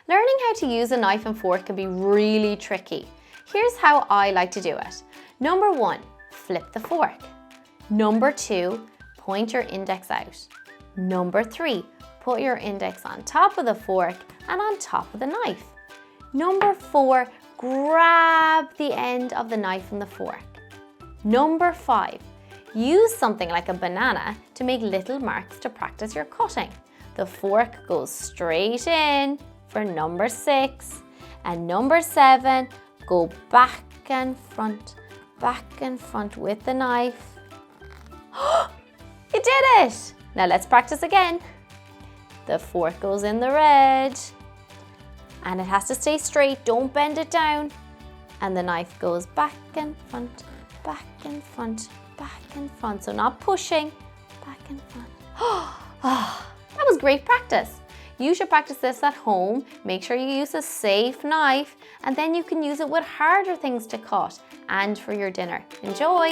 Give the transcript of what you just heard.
Learning how to use a knife and fork can be really tricky. Here's how I like to do it. Number 1, flip the fork. Number 2, point your index out. Number 3, put your index on top of the fork and on top of the knife. Number 4, grab the end of the knife and the fork. Number 5, use something like a banana to make little marks to practice your cutting. The fork goes straight in for number 6, and number 7, go back and front with the knife. You did it! Now let's practice again. The fork goes in the red, and it has to stay straight, don't bend it down. And the knife goes back and front, back and front, back and front. So not pushing, back and front. That was great practice. You should practice this at home. Make sure you use a safe knife, and then you can use it with harder things to cut and for your dinner. Enjoy!